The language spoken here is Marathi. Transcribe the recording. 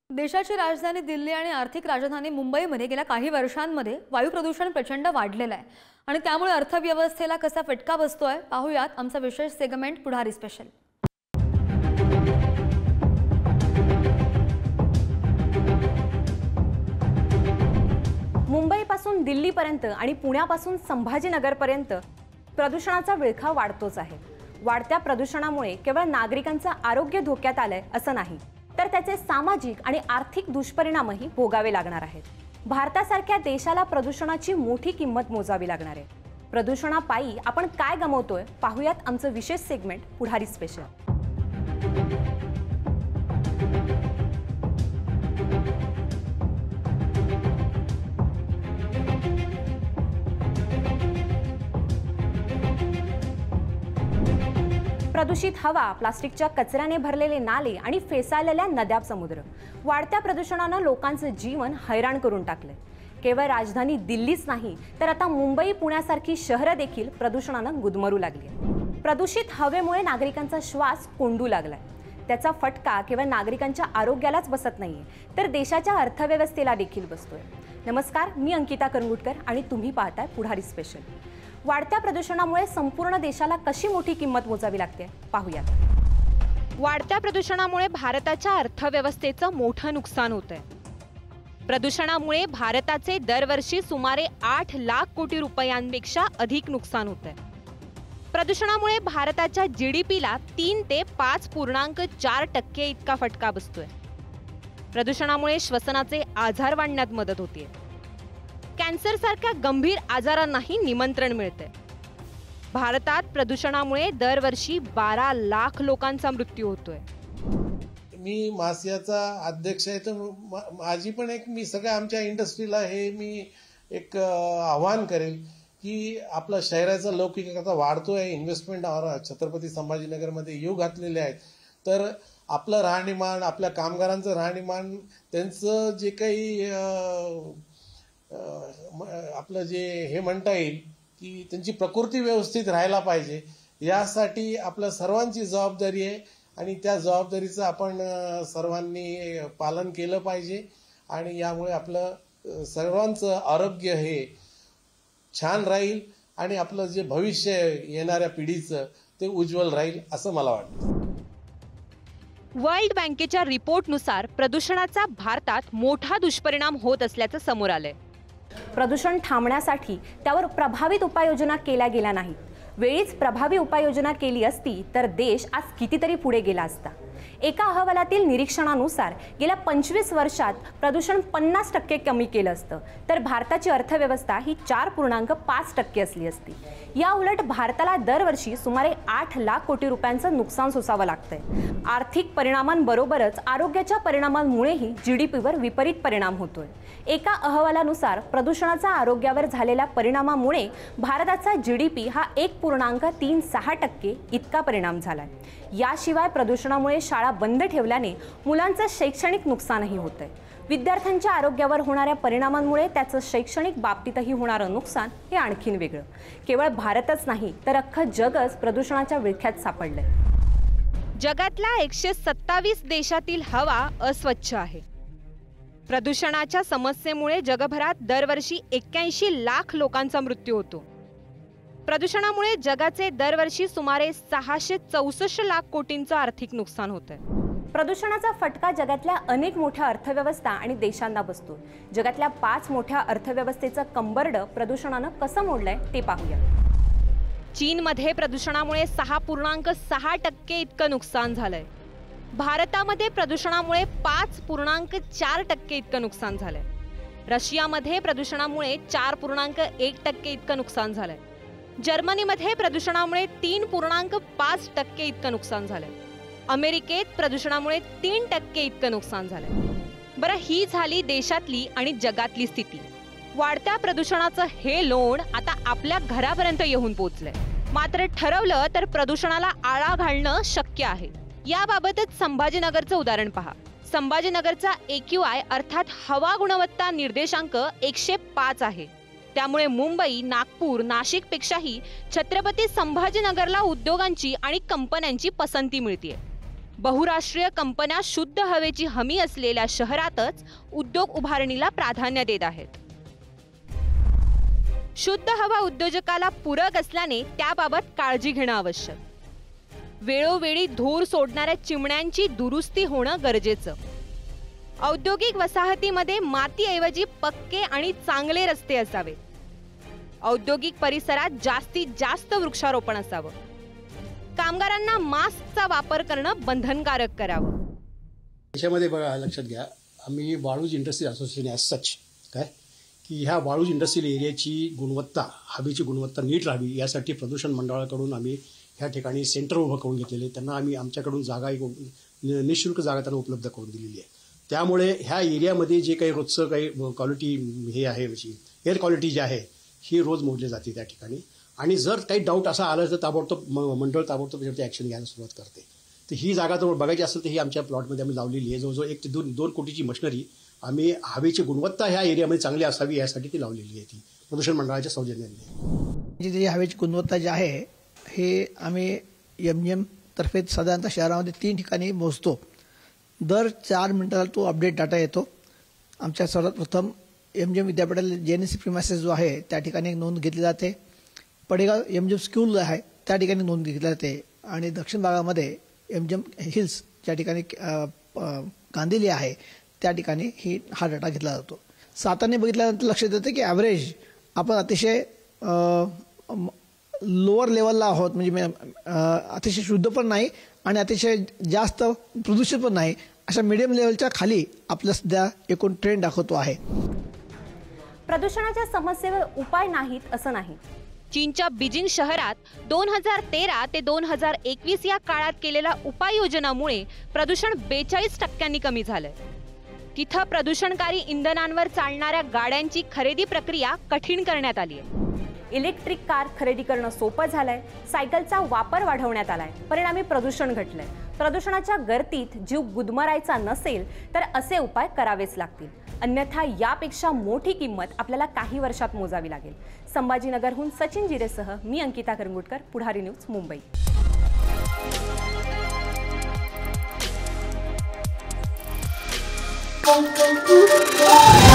देशाची राजधानी दिल्ली आणि आर्थिक राजधानी मुंबईमध्ये गेल्या काही वर्षांमध्ये वायू प्रदूषण प्रचंड वाढलेलं आहे आणि त्यामुळे अर्थव्यवस्थेला कसा फटका बसतोय पाहूयात आमचा विशेष सेगमेंट पुढारी स्पेशल। मुंबईपासून दिल्लीपर्यंत आणि पुण्यापासून संभाजीनगरपर्यंत प्रदूषणाचा विळखा वाढतोच आहे। वाढत्या प्रदूषणामुळे केवळ नागरिकांचं आरोग्य धोक्यात आलंय असं नाही, तर त्याचे सामाजिक आणि आर्थिक दुष्परिणामही भोगावे लागणार आहेत। भारतासारख्या देशाला प्रदूषणाची मोठी किंमत मोजावी लागणार आहे। प्रदूषणापायी आपण काय गमावतोय पाहूयात आमचं विशेष सेगमेंट पुढारी स्पेशल। प्रदूषित हवा, प्लास्टिकच्या कचऱ्याने भरलेले नाले आणि फेसाळलेल्या नद्या, समुद्र, वाढत्या प्रदूषणाने लोकांचं जीवन हैराण करून टाकले। केवळ राजधानी दिल्लीच नाही, तर आता मुंबई, पुण्यासारखी शहरं देखील प्रदूषणाने गुदमरू लागली। प्रदूषित हवेमुळे नागरिकांचा श्वास कोंडू लागलाय। त्याचा फटका केवळ नागरिकांच्या आरोग्यालाच बसत नाहीये, तर देशाच्या अर्थव्यवस्थेला देखील बसतोय। नमस्कार, मी अंकिता करंगुटकर आणि तुम्ही पाहताय पुढारी स्पेशल। वाढत्या प्रदूषणामुळे संपूर्ण देशाला कशी मोठी किंमत मोजावी लागते पाहूयात। वाढत्या प्रदूषणामुळे भारताच्या अर्थव्यवस्थेचं मोठं नुकसान होतंय। प्रदूषणामुळे भारताचे दरवर्षी सुमारे 8 लाख कोटी रुपयांपेक्षा अधिक नुकसान होतंय। प्रदूषणामुळे भारताच्या जीडीपीला 3 ते 5.4% इतका फटका बसतोय। प्रदूषणामुळे श्वसनाचे आजार वाढण्यात मदत होते। कॅन्सर सारख्या गंभीर आजारांनाही निमंत्रण मिळते। भारतात प्रदूषणामुळे दरवर्षी 12 लाख लोकांचा मृत्यू होतोय। मी मासियाचा अध्यक्ष आहे, तर माझी पण मी सगळ्या आमच्या इंडस्ट्रीला मी एक आव्हान करेल की आपला शहराचा लौकिकता वाढतोय, इन्व्हेस्टमेंट छत्रपती संभाजीनगरमध्ये येऊ घातलेले आहेत, तर आपलं राहणीमान, आपल्या कामगारांचं राहणीमान, त्यांचं जे काही आपलं जे हे म्हणता येईल की त्यांची प्रकृती व्यवस्थित राहायला पाहिजे, यासाठी आपल्या सर्वांची जबाबदारी आहे आणि त्या जबाबदारीचं आपण सर्वांनी पालन केलं पाहिजे आणि यामुळे आपलं सर्वांचं आरोग्य हे छान राहील आणि आपलं जे भविष्य येणाऱ्या पिढीचं ते उज्ज्वल राहील असं मला वाटतं। वर्ल्ड बँकेच्या रिपोर्टनुसार प्रदूषणाचा भारतात मोठा दुष्परिणाम होत असल्याचं समोर आलंय। प्रदूषण थांबण्यासाठी त्यावर प्रभावित उपाययोजना केल्या गेल्या नाहीत। वेळीच प्रभावी उपाययोजना केली असती तर देश आज कितीतरी पुढे गेला असता। एका अहवालातील निरीक्षणानुसार गेल्या 25 वर्षात प्रदूषण 50% कमी केलं असतं, तर भारताची अर्थव्यवस्था ही 4.5% असली असती। या उलट भारताला दरवर्षी सुमारे 8 लाख कोटी रुपयांचं नुकसान सोसावं लागतंय। आर्थिक परिणामांबरोबरच आरोग्याच्या परिणामांमुळेही जीडीपीवर विपरीत परिणाम होतोय। एका अहवालानुसार प्रदूषणाचा आरोग्यावर झालेल्या परिणामामुळे भारताचा जीडीपी हा 1.36% इतका परिणाम झालाय। याशिवाय प्रदूषणामुळे शाळा बंद ठेवल्याने मुलांचं शैक्षणिक नुकसानही होतंय। विद्यार्थ्यांच्या आरोग्यावर होणाऱ्या परिणामांमुळे त्याचं शैक्षणिक बाबतीतही होणारं नुकसान हे आणखीन वेगळं। केवळ भारतच नाही, तर अख्खं जगच प्रदूषणाच्या विळख्यात सापडलंय। जगातल्या 127 देशातील हवा अस्वच्छ आहे। प्रदूषणाच्या समस्येमुळे जगभरात दरवर्षी 81 लाख लोकांचा मृत्यू होतो। प्रदूषणामुळे जगाचे दरवर्षी सुमारे 664 लाख कोटींचं आर्थिक नुकसान होतंय। प्रदूषणाचा फटका जगातल्या अनेक मोठ्या अर्थव्यवस्था आणि देशांना बसतो। जगातल्या 5 मोठ्या अर्थव्यवस्थेचं कंबरडं प्रदूषणानं कसं मोडलंय ते पाहूया। चीनमध्ये प्रदूषणामुळे 6.6% इतकं नुकसान झालंय। भारतामध्ये प्रदूषणामुळे 5.4% इतकं नुकसान झालंय। रशियामध्ये प्रदूषणामुळे 4.1% इतकं नुकसान झालंय। जर्मनीमध्ये प्रदूषणामुळे 3.5% इतकं नुकसान झालंय। अमेरिकेत प्रदूषणामुळे 3% इतकं नुकसान झालंय। बरं, ही झाली देशातली आणि जगातली स्थिती। वाढत्या प्रदूषणाचं हे लोण आता आपल्या घरापर्यंत येऊन पोहोचलंय। मात्र ठरवलं तर प्रदूषणाला आळा घालणं शक्य आहे। याबाबतच संभाजीनगरचं उदाहरण पहा। संभाजीनगरचा AQI अर्थात हवा गुणवत्ता निर्देशांक 105 आहे। त्यामुळे मुंबई, नागपूर, नाशिकपेक्षाही छत्रपती संभाजीनगरला उद्योगांची आणि कंपन्यांची पसंती मिळते। बहुराष्ट्रीय कंपन्या शुद्ध हवेची हमी असलेल्या शहरातच उद्योग उभारणीला प्राधान्य देत आहेत. शुद्ध हवा उद्योजकाला पूरक असल्याने त्याबाबत काळजी घेणं आवश्यक. वेळोवेळी धूर सोडणाऱ्या चिमण्यांची दुरुस्ती होणं गरजेचं. औद्योगिक वसाहतीमध्ये मातीऐवजी पक्के आणि चांगले रस्ते असावेत. औद्योगिक परिसरात जास्तीत जास्त वृक्षारोपण असावं. कामगारांना मास्कचा वापर करणं बंधनकारक करावं. याच्यामध्ये बघा, लक्षात घ्या, आम्ही Waluj industry association as such काय की ह्या वाळूज इंडस्ट्रियल एरियाची गुणवत्ता, हवेची गुणवत्ता नीट राहावी यासाठी प्रदूषण मंडळाकडून आम्ही ह्या ठिकाणी सेंटर उभं करून घेतलेले. त्यांना आम्ही आमच्याकडून जागा निःशुल्क जागा त्यांना उपलब्ध करून दिलेली आहे. त्यामुळे ह्या एरियामध्ये जे काही रोजचं काही क्वालिटी हे आहे, एअर क्वालिटी जी आहे ही रोज मोजली जाते त्या ठिकाणी. आणि जर काही डाऊट असा आला तर ताबडतोब मंडळ ताबडतोब त्याच्यावरती ॲक्शन घ्यायला सुरुवात करते. तर ही जागा जर बघायची असेल तर ही आमच्या प्लॉटमध्ये आम्ही लावलेली आहे. जवळजवळ 1 ते 2 कोटीची मशिनरी आम्ही हवेची गुणवत्ता ह्या एरियामध्ये चांगली असावी यासाठी ती लावलेली आहे, ती प्रदूषण मंडळाच्या सौजन्याने. जी हवेची गुणवत्ता जी आहे हे आम्ही MGM तर्फे साधारणतः शहरामध्ये 3 ठिकाणी मोजतो. दर 4 मिनिटाला तो अपडेट डाटा येतो. आमच्या सर्वात प्रथम MGM विद्यापीठाला JNC प्रिमायसेस जो आहे त्या ठिकाणी नोंद घेतली जाते. पडेगाव MGM स्कूल आहे त्या ठिकाणी नोंद घेतली जाते. आणि दक्षिण भागामध्ये MGM हिल्स ज्या ठिकाणी गांधिली आहे त्या ठिकाणी हा डाटा घेतला जातो. साताने बघितल्यानंतर लक्षात येतं की ॲव्हरेज आपण अतिशय लोअर लेवलला आहोत, म्हणजे अतिशय शुद्ध पण नाही आणि अतिशय जास्त प्रदूषित पण नाही, अशा मीडियम लेवलच्या खाली आपलं सध्या एकूण ट्रेंड दाखवतो आहे. प्रदूषणाच्या समस्येवर उपाय नाहीत असं नाही. चीनच्या बीजिंग शहरात 2013 ते 2021 या काळात केलेल्या उपाययोजनामुळे प्रदूषण 42% कमी झालंय. तिथं प्रदूषणकारी इंधनांवर चालणाऱ्या गाड्यांची खरेदी प्रक्रिया कठीण करण्यात आली आहे. इलेक्ट्रिक कार खरेदी करणं सोपं झालंय. सायकलचा वापर वाढवण्यात आलाय. परिणामी प्रदूषण घटलंय. प्रदूषणाच्या गर्दीत जीव गुदमरायचा नसेल तर असे उपाय करावेच लागतील. अन्यथा यापेक्षा मोठी किंमत आपल्याला काही वर्षात मोजावी लागेल. संभाजीनगरहून सचिन जिरेसह मी अंकिता करंगुटकर, पुढारी न्यूज, मुंबई. Thank you.